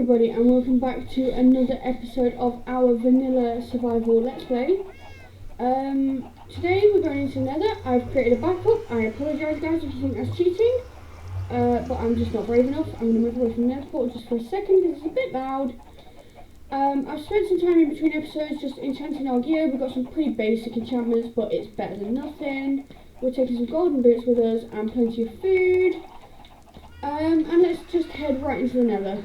everybody, and welcome back to another episode of our vanilla survival let's play. Today we're going into Nether. I've created a backup. I apologise guys if you think that's cheating, but I'm just not brave enough. I'm going to move away from the Nether portal just for a second because it's a bit loud. I've spent some time in between episodes just enchanting our gear. We've got some pretty basic enchantments, but it's better than nothing. We're taking some golden boots with us and plenty of food. And let's just head right into the Nether.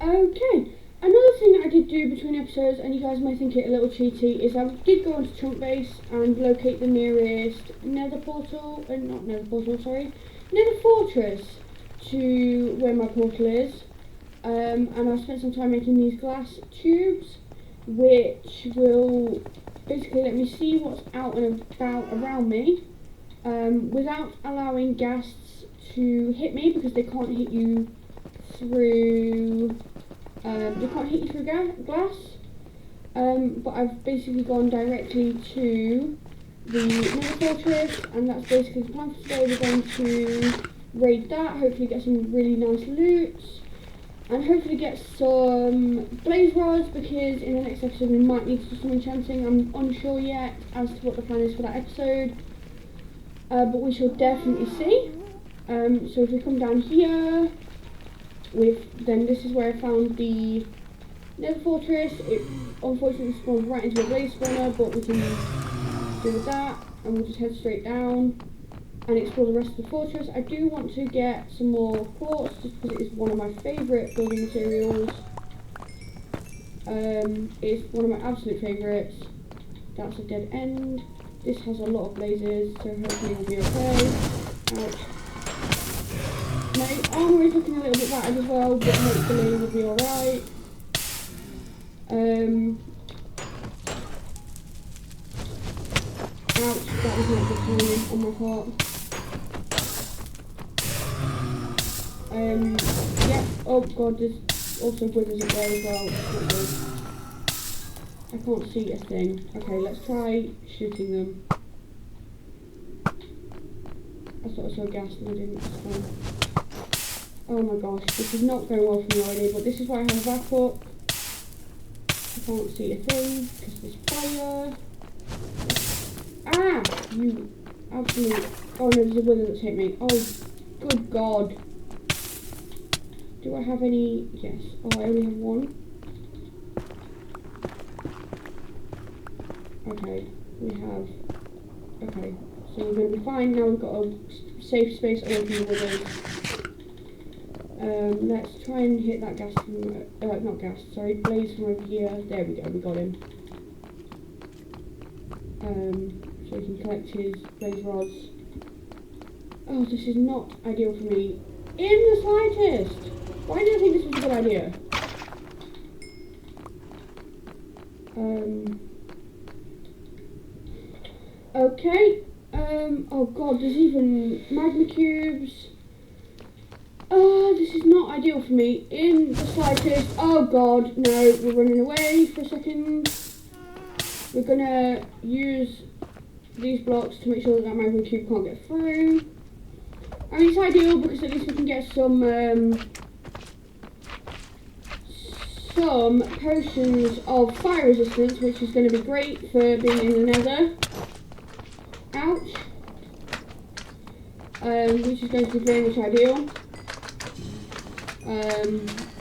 Okay, another thing that I did do between episodes, and you guys might think it a little cheaty, is I did go onto Chunk Base and locate the nearest Nether portal, Nether Fortress to where my portal is. And I spent some time making these glass tubes, which will basically let me see what's out and about around me, without allowing ghasts to hit me, because they can't hit you through glass. But I've basically gone directly to the Nether Fortress, and that's basically the plan for today. We're going to raid that, hopefully get some really nice loot, and hopefully get some blaze rods, because in the next episode we might need to do some enchanting. I'm unsure yet as to what the plan is for that episode, but we shall definitely see. So if we come down here, then this is where I found the Nether Fortress. It unfortunately spawned right into a blaze spawner, but we can do with that, and we'll just head straight down and explore the rest of the fortress. I do want to get some more quartz, just because it is one of my favourite building materials. It's one of my absolute favourites. That's a dead end. This has a lot of blazes, so hopefully we'll be okay. Ouch. My armour is looking a little bit battered as well, but hopefully we'll be alright. Ouch, that was not good timing on my part. Yeah, oh god, there's also withers up there as well. That's not good. I can't see a thing. Okay, let's try shooting them. I thought I saw gas and I didn't. So. Oh my gosh, this is not going well for me already, but this is why I have a backup. I can't see a thing because there's fire. Ah! You absolute. Oh no, there's a wither that's hit me. Oh, good god. Do I have any? Yes. Oh, I only have one. Okay, we have. Okay, so we're going to be fine now. We've got a safe space away from the withers. Let's try and hit that gas from, blaze from over here. There we go, we got him. So we can collect his blaze rods. Oh, this is not ideal for me in the slightest. Why did I think this was a good idea? Okay. Oh god, there's even magma cubes. This is not ideal for me in the slightest. Oh god, no, we're running away for a second. We're gonna use these blocks to make sure that magma cube can't get through. I mean, it's ideal because at least we can get some potions of fire resistance, which is going to be great for being in the Nether. Ouch. Which is going to be very much ideal.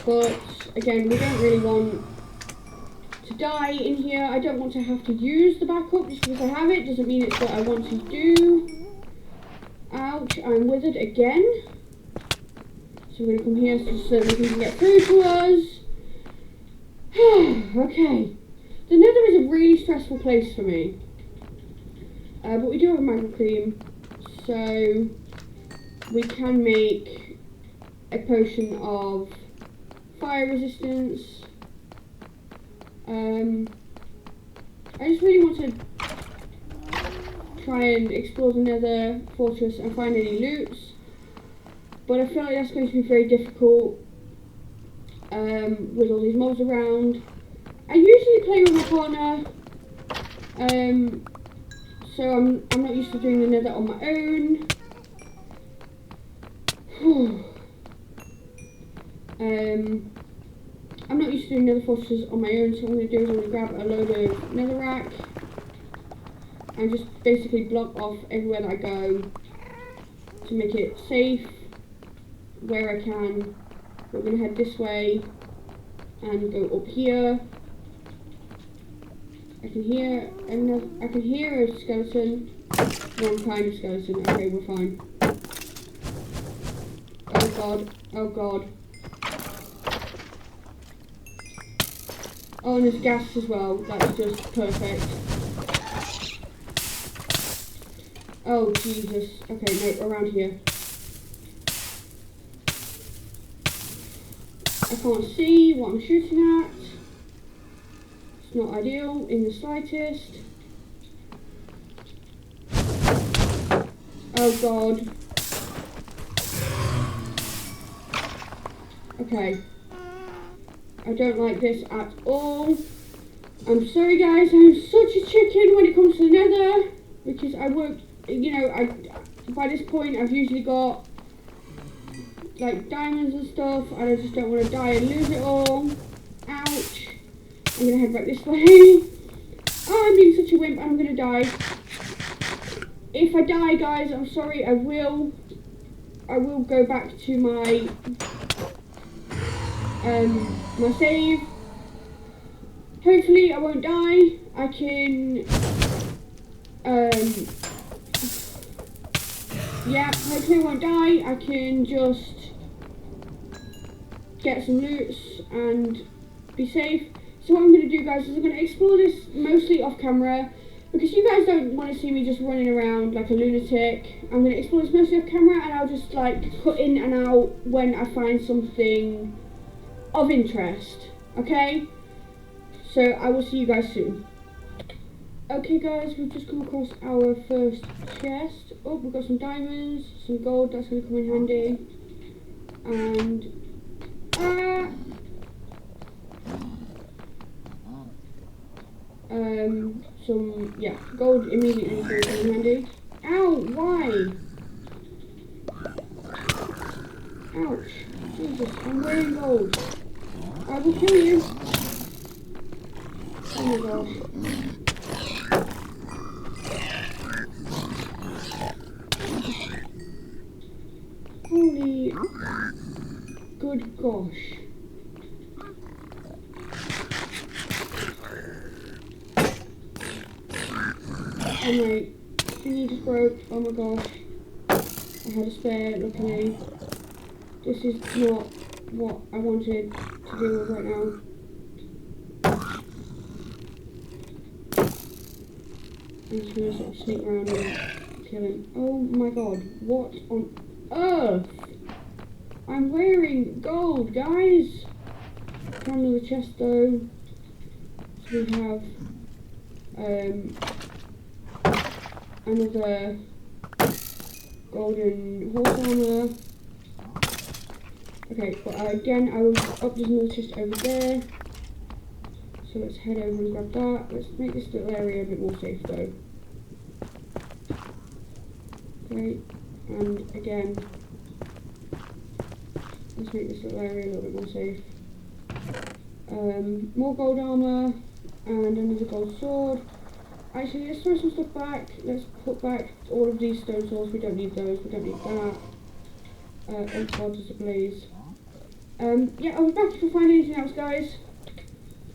But again, we don't really want to die in here. I don't want to have to use the backup. Just because I have it doesn't mean it's what I want to do. Ouch, I'm withered again. So we're going to come here so that we can get through to us. Okay. The Nether is a really stressful place for me. But we do have a magma cream, so we can make a potion of fire resistance. I just really want to try and explore the Nether Fortress and find any loots, but I feel like that's going to be very difficult with all these mobs around. I usually play with my partner, so I'm not used to doing the Nether on my own. I'm not used to doing nether fortresses on my own, so what I'm going to do is I'm going to grab a load of netherrack and just basically block off everywhere that I go to make it safe where I can. We're going to head this way and go up here. I can hear a skeleton. Wrong kind of skeleton. Okay, we're fine. Oh god. Oh god. Oh, and there's gas as well. That's just perfect. Oh Jesus. Okay, no, around here. I can't see what I'm shooting at. It's not ideal in the slightest. Oh god. Okay. I don't like this at all. I'm sorry guys, I'm such a chicken when it comes to the nether. Because I work, you know, by this point I've usually got like diamonds and stuff, and I just don't want to die and lose it all. Ouch. I'm going to head back this way. Oh, I'm being such a wimp, I'm going to die. If I die, guys, I'm sorry, I will go back to my my save. Hopefully I won't die. I can yeah, hopefully I won't die. I can just get some loots and be safe. So what I'm going to do, guys, is I'm going to explore this mostly off camera, because you guys don't want to see me just running around like a lunatic. I'm going to explore this mostly off camera, and I'll just like cut in and out when I find something of interest. Okay? So I will see you guys soon. Okay guys, we've just come across our first chest. Oh, we've got some diamonds, some gold, that's going to come in handy. And some, yeah, gold immediately is going to come in handy. Ow, why? Ouch. Jesus, I'm wearing gold. I will kill you. Oh my gosh. Holy good gosh. Oh my thingy just broke. Oh my gosh. I had a spare, luckily. This is not what I wanted to deal with right now. I'm just gonna sort of sneak around and kill him. Oh my god, what on earth? I'm wearing gold, guys! Found another chest though. So we have another golden horse armor. Okay, but again, I will up this another chest over there. So let's head over and grab that. Let's make this little area a bit more safe though. Okay, and again, let's make this little area a little bit more safe. More gold armor and another gold sword. Actually, let's throw some stuff back. Let's put back all of these stone swords. We don't need those. We don't need that. Oh god, there's a blaze. Yeah, I'll be back if I find anything else, guys.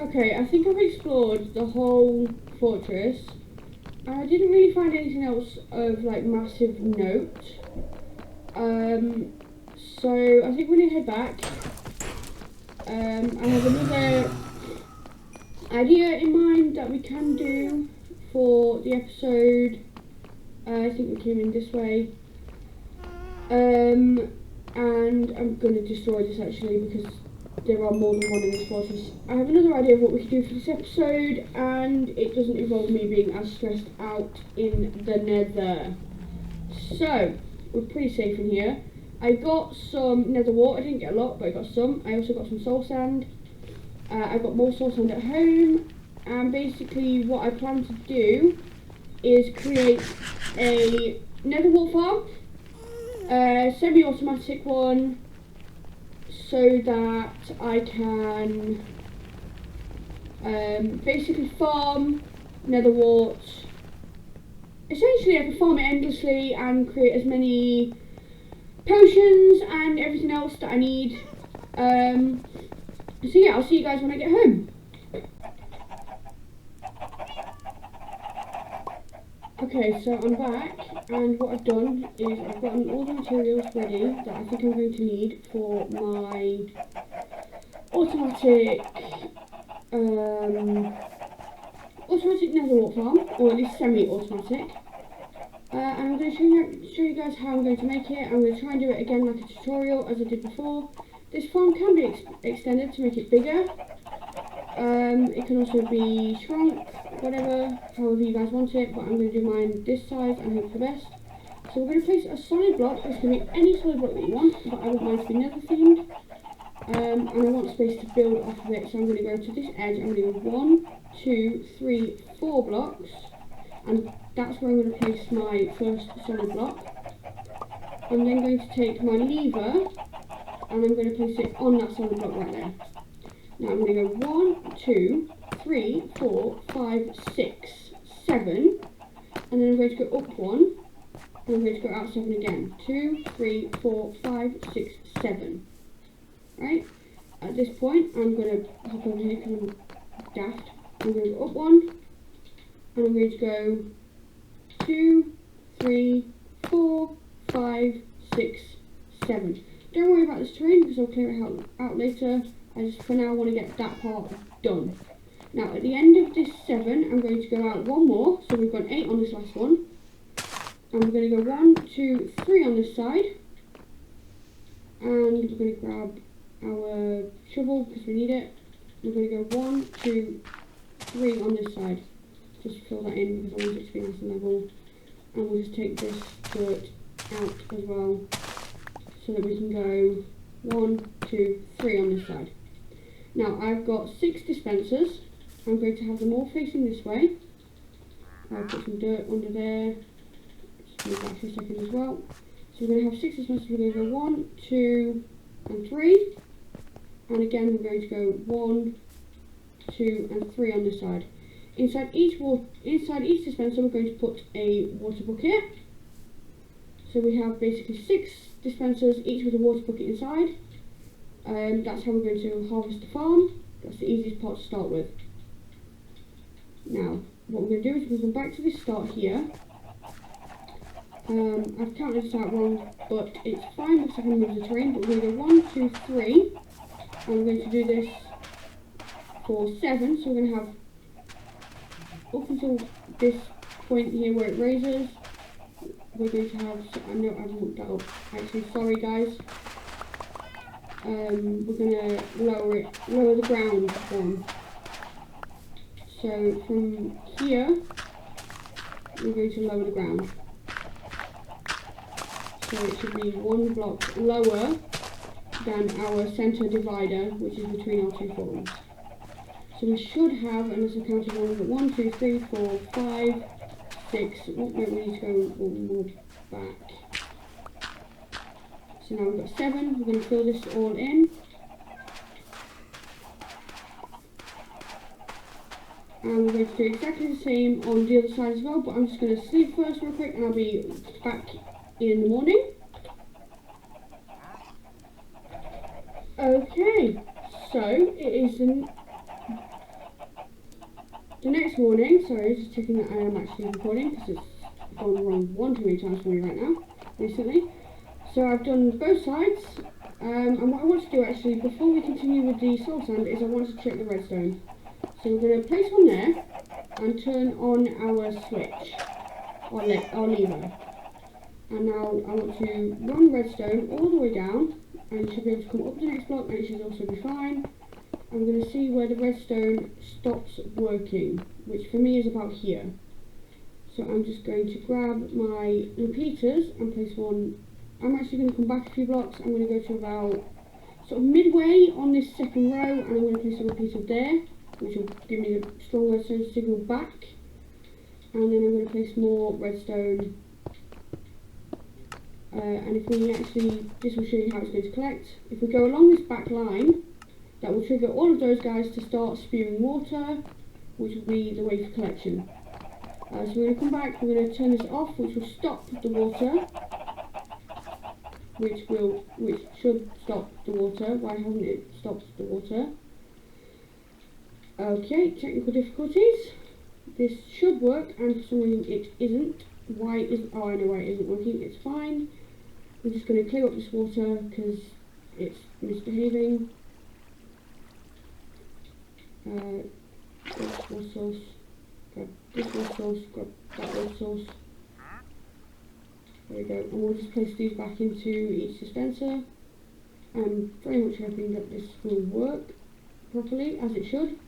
Okay, I think I've explored the whole fortress, and I didn't really find anything else of like massive note. So I think we're gonna head back. I have another idea in mind that we can do for the episode. I think we came in this way. And I'm going to destroy this actually because there are more than one in this fortress. I have another idea of what we can do for this episode, and it doesn't involve me being as stressed out in the nether. So, we're pretty safe in here. I got some nether wart. I didn't get a lot, but I got some. I also got some soul sand. I got more soul sand at home, and basically what I plan to do is create a nether wart farm. Semi-automatic one, so so that I can basically farm netherwart. Essentially, I can farm it endlessly and create as many potions and everything else that I need. So yeah, I'll see you guys when I get home. Okay, so I'm back, and what I've done is I've gotten all the materials ready that I think I'm going to need for my automatic netherwart farm, or at least semi-automatic. And I'm going to show you guys how I'm going to make it. I'm going to try and do it again like a tutorial as I did before. This farm can be extended to make it bigger. It can also be shrunk, whatever, however you guys want it, but I'm going to do mine this size and hope for the best. So we're going to place a solid block. This can be any solid block that you want, but I want mine to be nether themed. And I want space to build off of it, so I'm going to go to this edge. I'm going to go 1, 2, 3, 4 blocks, and that's where I'm going to place my first solid block. I'm then going to take my lever and I'm going to place it on that solid block right there. Now I'm going to go 1, 2, 3, 4, 5, 6, 7, and then I'm going to go up 1, and I'm going to go out 7 again. 2, 3, 4, 5, 6, 7. Right? At this point, I'm going to hop over here because I'm daft. I'm going to go up 1, and I'm going to go 2, 3, 4, 5, 6, 7. Don't worry about this terrain because I'll clear it out later. I just for now want to get that part done. Now at the end of this 7, I'm going to go out 1 more. So we've got 8 on this last one. And we're going to go 1, 2, 3 on this side. And we're going to grab our shovel because we need it. We're going to go 1, 2, 3 on this side. Just fill that in because I want it to be nice and level. And we'll just take this dirt out as well, so that we can go 1, 2, 3 on this side. Now I've got 6 dispensers. I'm going to have them all facing this way. I'll put some dirt under there. Just move that for a second as well. So we're going to have 6 dispensers. We're going to go 1, 2, and 3. And again we're going to go 1, 2, and 3 on this side. Inside each dispenser we're going to put a water bucket. So we have basically 6 dispensers, each with a water bucket inside. That's how we're going to harvest the farm. That's the easiest part to start with. Now, what we're going to do is we'll come back to this start here. I've counted this out wrong, but it's fine because I can move the terrain. But we're going to go 1, 2, 3, and we're going to do this for 7. So we're going to have up until this point here where it raises. We're going to have, I know I haven't looked that up, actually, sorry guys. We're going to lower the ground one. So from here, we're going to lower the ground. So it should be 1 block lower than our centre divider, which is between our 2 forms. So we should have, unless I counted wrong, we've got 1, 2, 3, 4, 5, 6. Oh, no, we need to go 1 more back. So now we've got 7. We're going to fill this all in. And we're going to do exactly the same on the other side as well, but I'm just going to sleep first real quick and I'll be back in the morning. Okay, so it is the next morning. Sorry, just checking that I am actually recording because it's gone wrong 1 too many times for me right now, recently. So I've done both sides, and what I want to do actually, before we continue with the soul sand, is I want to check the redstone. So we're going to place one there, and turn on our switch, or lever. And now I want to run redstone all the way down, and it should be able to come up the next block, and it should also be fine. I'm going to see where the redstone stops working, which for me is about here. So I'm just going to grab my repeaters and place one. I'm actually going to come back a few blocks. I'm going to go to about sort of midway on this second row, and I'm going to place a repeater there, which will give me the strong redstone signal back. And then I'm going to place more redstone and if we actually, this will show you how it's going to collect. If we go along this back line, that will trigger all of those guys to start spewing water, which will be the way for collection. So we're going to come back, we're going to turn this off, which will stop the water, which should stop the water. Why hasn't it stopped the water? Okay, technical difficulties. This should work, and for some reason it isn't. Why isn't? Oh, I know why it isn't working. It's fine. I'm just going to clear up this water because it's misbehaving. Grab water source. Grab this water source. Grab that water source. There we go. And we'll just place these back into each dispenser. I'm very much hoping that this will work properly, as it should.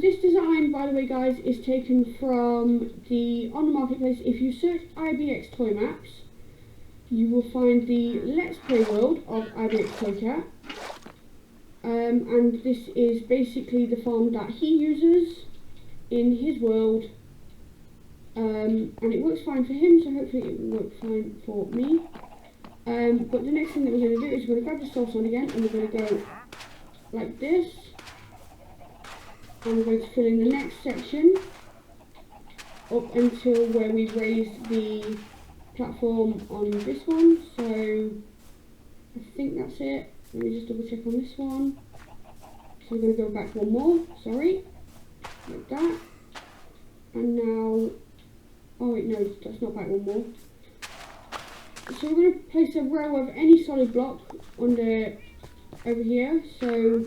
This design, by the way, guys, is taken from on the marketplace. If you search IBXtoymaps, you will find the Let's Play world of IBXtoycat. And this is basically the farm that he uses in his world. And it works fine for him, so hopefully it will work fine for me. But the next thing that we're going to do is we're going to grab the source on again, and we're going to go like this. And we're going to fill in the next section up until where we've raised the platform on this one. So I think that's it. Let me just double check on this one. So we're going to go back one more, sorry, like that. And now, oh wait, no, that's not back one more. So we're going to place a row of any solid block under over here. So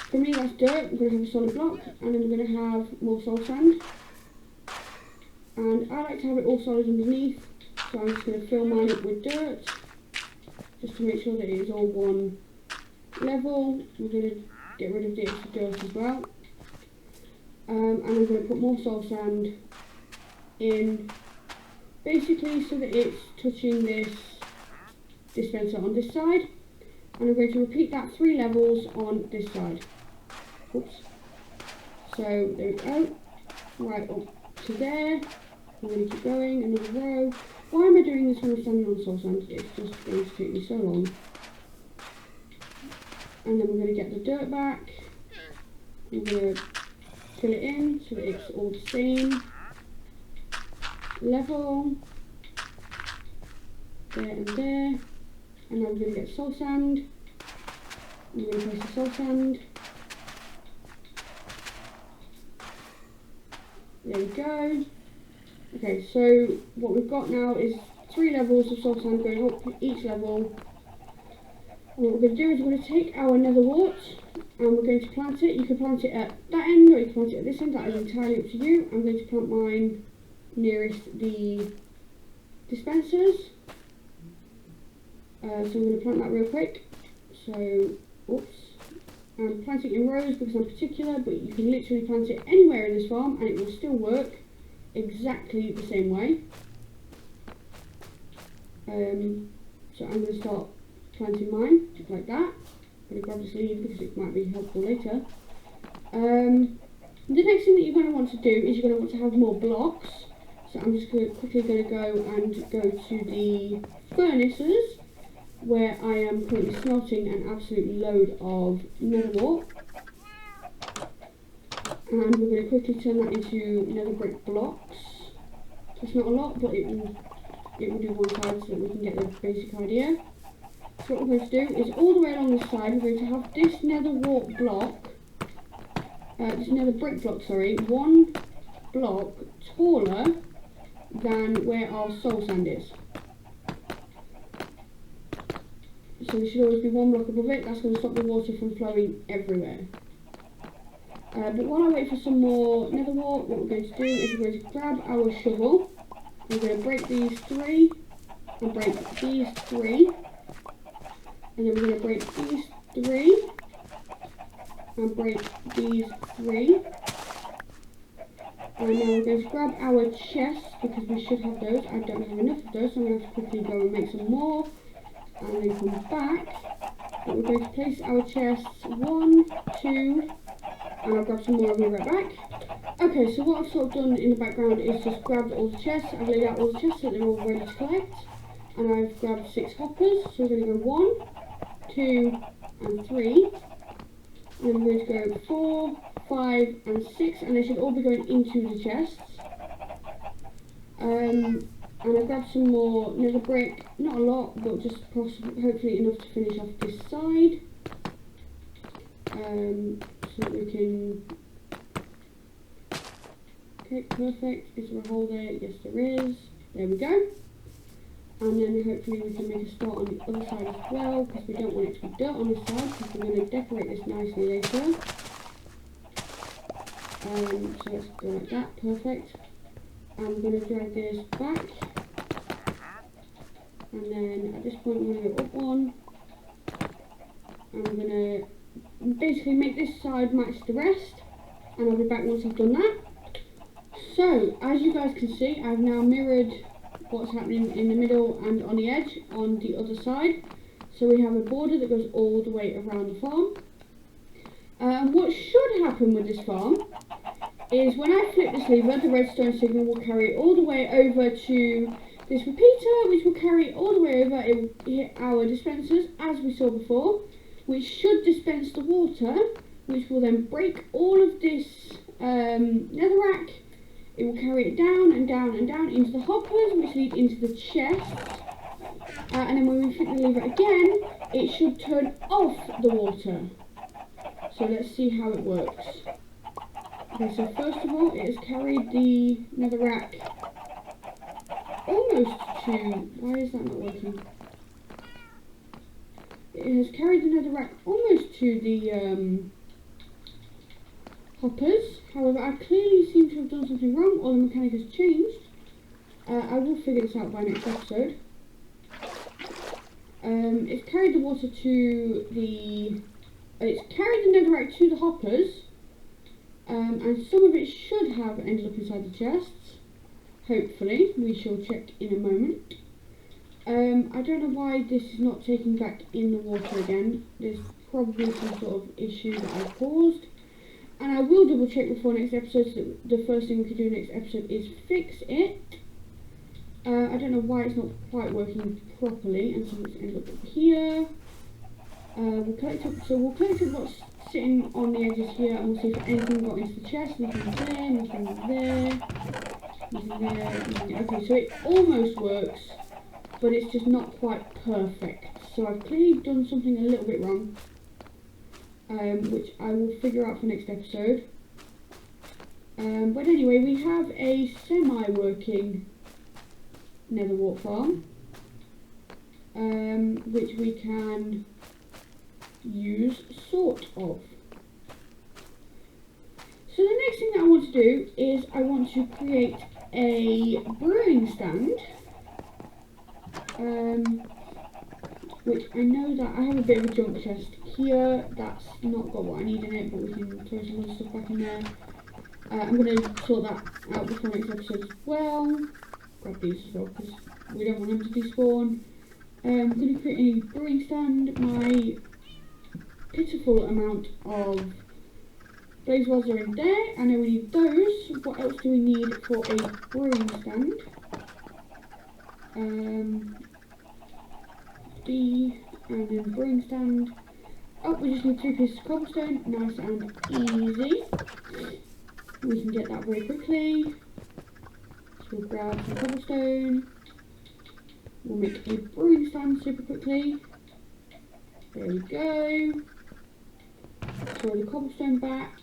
for me that's dirt, we're going to have a solid block, and then we're going to have more soul sand. And I like to have it all solid underneath, so I'm just going to fill mine up with dirt, just to make sure that it is all one level. We're going to get rid of the extra dirt as well. And I'm going to put more soul sand in, basically so that it's touching this dispenser on this side. And I'm going to repeat that 3 levels on this side. Oops. So there we go. Right up to there. I'm going to keep going, another row. Why am I doing this when I'm standing on soul sand? It's just going to take me so long. And then we're going to get the dirt back. I'm going to fill it in so that it's all the same level. There and there. And now we're going to get soul sand. I'm going to place the soul sand. There we go. Okay, so what we've got now is 3 levels of soul sand going up each level. And what we're going to do is we're going to take our netherwart and we're going to plant it. You can plant it at that end or you can plant it at this end, that is entirely up to you. I'm going to plant mine nearest the dispensers. So I'm going to plant that real quick. So, oops. I'm planting in rows because I'm particular, but you can literally plant it anywhere in this farm and it will still work exactly the same way. So I'm going to start planting mine, just like that. I'm going to grab this leaf because it might be helpful later. The next thing that you're going to want to do is you're going to want to have more blocks. So I'm just quickly going to go to the furnaces, where I am currently smelting an absolute load of netherwart. And we're going to quickly turn that into nether brick blocks. That's not a lot, but it will do one side so that we can get the basic idea. So what we're going to do is all the way along this side, we're going to have this netherwart block, this nether brick block, sorry, one block taller than where our soul sand is. So there should always be one block above it. That's going to stop the water from flowing everywhere. But while I wait for some more netherwart, what we're going to do is we're going to grab our shovel. We're going to break these 3, and break these 3, and then we're going to break these 3, and break these 3. And now we're going to grab our chests, because we should have those. I don't have enough of those, so I'm going to have to quickly go and make some more. And then come back. But we're going to place our chests 1, 2, and I'll grab some more and be right back. Okay, so what I've sort of done in the background is just grabbed all the chests. I've laid out all the chests so they're all ready to collect. and I've grabbed 6 hoppers, so we're going to go 1, 2 and 3, and I'm going to go 4, 5 and 6, and they should all be going into the chests. And I've grabbed some more nether brick, not a lot, but just hopefully enough to finish off this side. So that we can... Okay, perfect. Is there a hole there? Yes, there is. There we go. And then hopefully we can make a start on the other side as well, because we don't want it to be dirt on this side, because we're going to decorate this nicely later. So let's go like that, perfect. I'm going to drag this back, and then at this point we're going to go up 1. I'm going to basically make this side match the rest, and I'll be back once I've done that. So, as you guys can see, I've now mirrored what's happening in the middle and on the edge on the other side. So we have a border that goes all the way around the farm. What should happen with this farm is when I flip this lever, the redstone signal will carry all the way over to this repeater, which will carry all the way over. It will hit our dispensers, as we saw before, which should dispense the water, which will then break all of this netherrack. It will carry it down and down and down into the hoppers, which lead into the chest. And then when we flip the lever again, it should turn off the water. So let's see how it works. Okay, so first of all, it has carried the netherrack almost to... Why is that not working? It has carried the netherrack almost to the hoppers. However, I clearly seem to have done something wrong, or the mechanic has changed. I will figure this out by next episode. It's carried the water to the... It's carried the netherrack to the hoppers. And some of it should have ended up inside the chests. Hopefully, we shall check in a moment. I don't know why this is not taking back in the water again. There's probably some sort of issue that I've caused. And I will double check before next episode, so that the first thing we can do next episode is fix it. I don't know why it's not quite working properly, and so let's end up here. We'll collect up what's sitting on the edges here, and we'll see if anything got into the chest. Nothing there, nothing there, nothing there, nothing there. Okay, so it almost works, but it's just not quite perfect. So I've clearly done something a little bit wrong, which I will figure out for next episode. But anyway, we have a semi-working netherwart farm, which we can use, sort of. So the next thing that I want to do is I want to create a brewing stand, which I know that I have a bit of a junk chest here that's not got what I need in it, but we can throw some other stuff back in there. I'm going to sort that out before next episode as well. Grab these as well because we don't want them to despawn. I'm going to create a brewing stand. My pitiful amount of blaze rods are in there. I know we need those. What else do we need for a brewing stand? And then brewing stand. Oh, we just need 3 pieces of cobblestone. Nice and easy. We can get that very quickly. So we'll grab some cobblestone. We'll make a brewing stand super quickly. There we go. Throw the cobblestone back.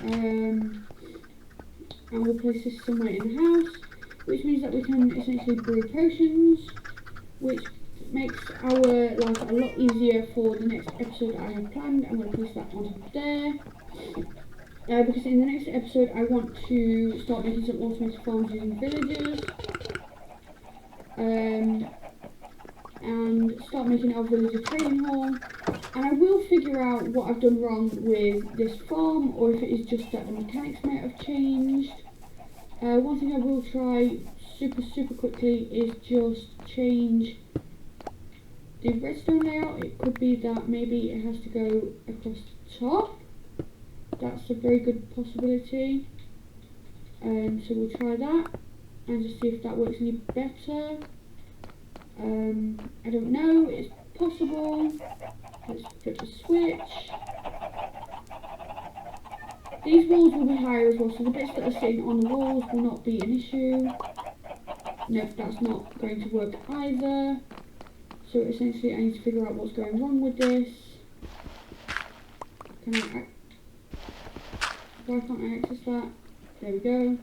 And we'll place this somewhere in the house, which means that we can essentially brew potions, which makes our life a lot easier for the next episode I have planned. I'm going to place that on top of there. Because in the next episode I want to start making some automated farms using villagers. And start making our villager trading hall. And I will figure out what I've done wrong with this farm, or if it is just that the mechanics might have changed. One thing I will try super quickly is just change the redstone layout. It could be that maybe it has to go across the top. That's a very good possibility. So we'll try that and just see if that works any better. I don't know, it's possible. Let's flip the switch. These walls will be higher as well, so the bits that are sitting on the walls will not be an issue. Nope, that's not going to work either. So essentially I need to figure out what's going wrong with this. Why can't I access that? There we go.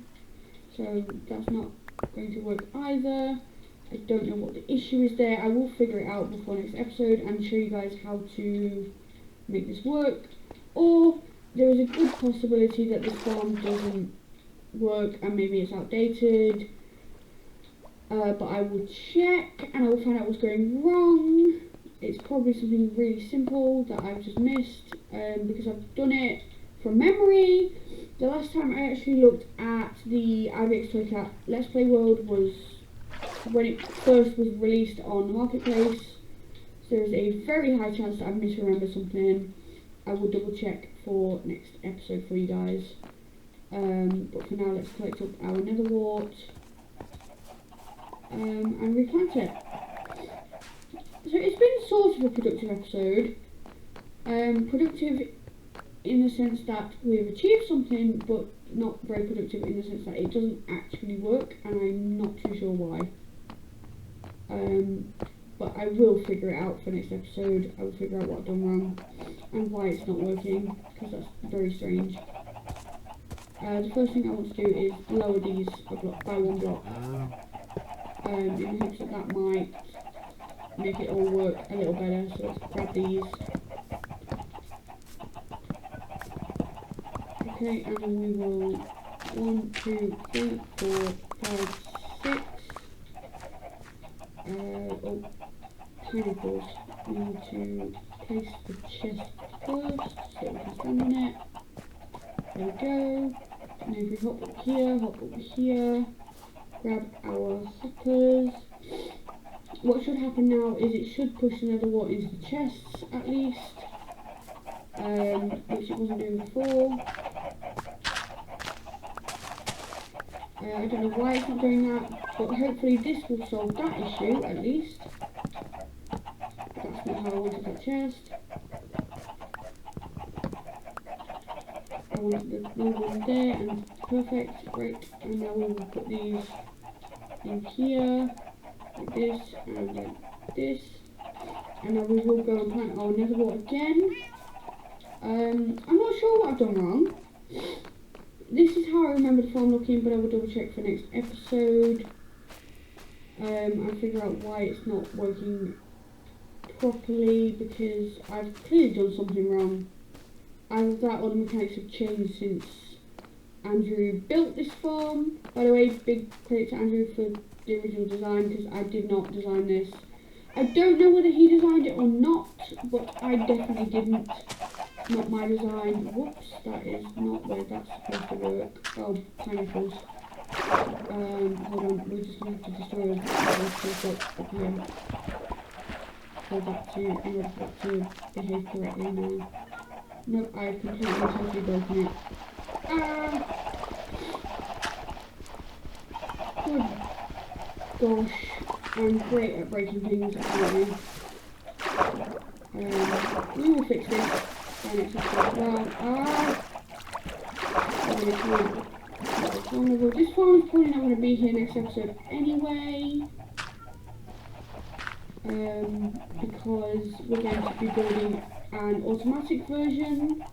So that's not going to work either. I don't know what the issue is there. I will figure it out before next episode and show you guys how to make this work. Or there is a good possibility that this farm doesn't work and maybe it's outdated. But I will check and I will find out what's going wrong. It's probably something really simple that I've just missed because I've done it from memory. The last time I actually looked at the IBXtoymaps Let's Play World was when it first was released on the marketplace. So there's a very high chance that I've misremembered something. I will double check for next episode for you guys. But for now, let's collect up our netherwart and replant it. So it's been sort of a productive episode. Productive in the sense that we've achieved something, but not very productive in the sense that it doesn't actually work, and I'm not too sure why. But I will figure it out for next episode. I will figure out what I've done wrong and why it's not working, because that's very strange. The first thing I want to do is lower these a block by one block, in the hopes that that might make it all work a little better. So let's grab these. Okay, and then we will 1, 2, 3, 4, 5, 6. Oh, pineapples. We need to place the chest first so we can stand on it. There we go. And then if we hop up here, grab our hoppers. What should happen now is it should push the netherwart into the chests at least, which it wasn't doing before. I don't know why it's not doing that, but hopefully this will solve that issue at least. That's not how I wanted that chest. I want the long one there, and perfect, great. And now we will put these in here, like this, and like this. And now we will go and plant our netherwart again. I'm not sure what I've done wrong. This is how I remember the farm looking, but I will double check for next episode and figure out why it's not working properly, because I've clearly done something wrong. Either that or the mechanics have changed since Andrew built this farm. By the way, big credit to Andrew for the original design, because I did not design this. I don't know whether he designed it or not, but I definitely didn't. Not my design. Whoops, that is not where that's supposed to work. Oh, pineapples. Hold on, we're just going to have to destroy this up here. For that to, in order for that to behave correctly now. Nope, I've completely and totally broken it. Good gosh, I'm great at breaking things, apparently. We will fix this. Next episode as well. This farm's probably not going to be here next episode anyway, because we're going to be building an automatic version,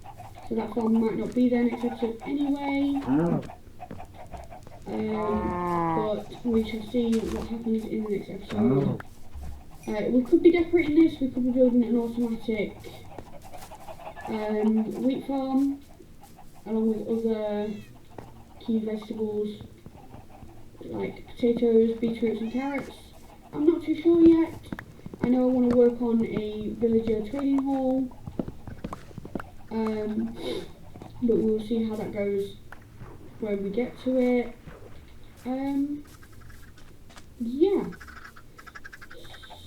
so that farm might not be there next episode anyway. But we shall see what happens in the next episode. We could be decorating this, we could be building an automatic wheat farm, along with other key vegetables like potatoes, beetroots and carrots. I'm not too sure yet. I know I want to work on a villager trading hall, but we'll see how that goes when we get to it. Yeah.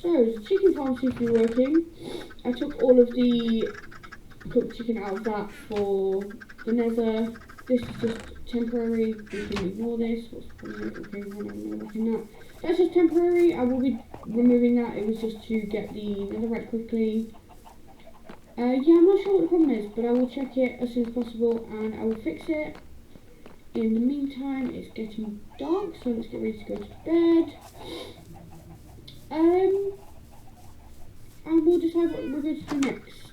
So the chicken farm seems to be working. I took all of the cooked chicken out of that for the nether, This is just temporary, we can ignore this. What's the point? Okay, we're not back in that. That's just temporary, I will be removing that. It was just to get the netherite quickly. Yeah, I'm not sure what the problem is, but I will check it as soon as possible and I will fix it. In the meantime, it's getting dark, so let's get ready to go to bed. And we'll decide what we're going to do next.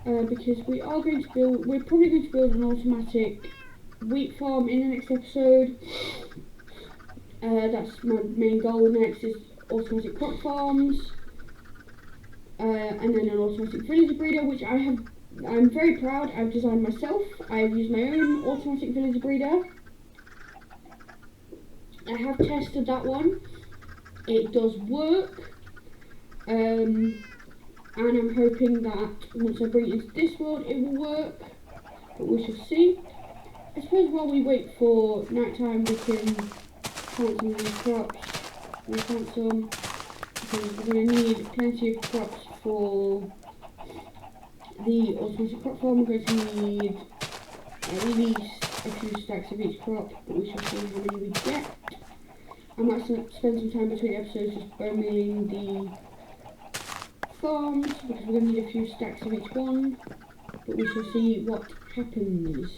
Because we're probably going to build an automatic wheat farm in the next episode. That's my main goal next, is automatic crop farms. And then an automatic villager breeder, which I'm very proud, I've designed myself. I've used my own automatic villager breeder. I have tested that one. It does work. And I'm hoping that once I bring it into this world it will work, but we shall see. I suppose while we wait for night time we can plant some of these crops. We'll plant some, because we're going to need plenty of crops for the automatic crop farm. We're going to need at least a few stacks of each crop, but we shall see how many we get. I might spend some time between episodes just bone mealing the farms, because we're going to need a few stacks of each one, but we shall see what happens.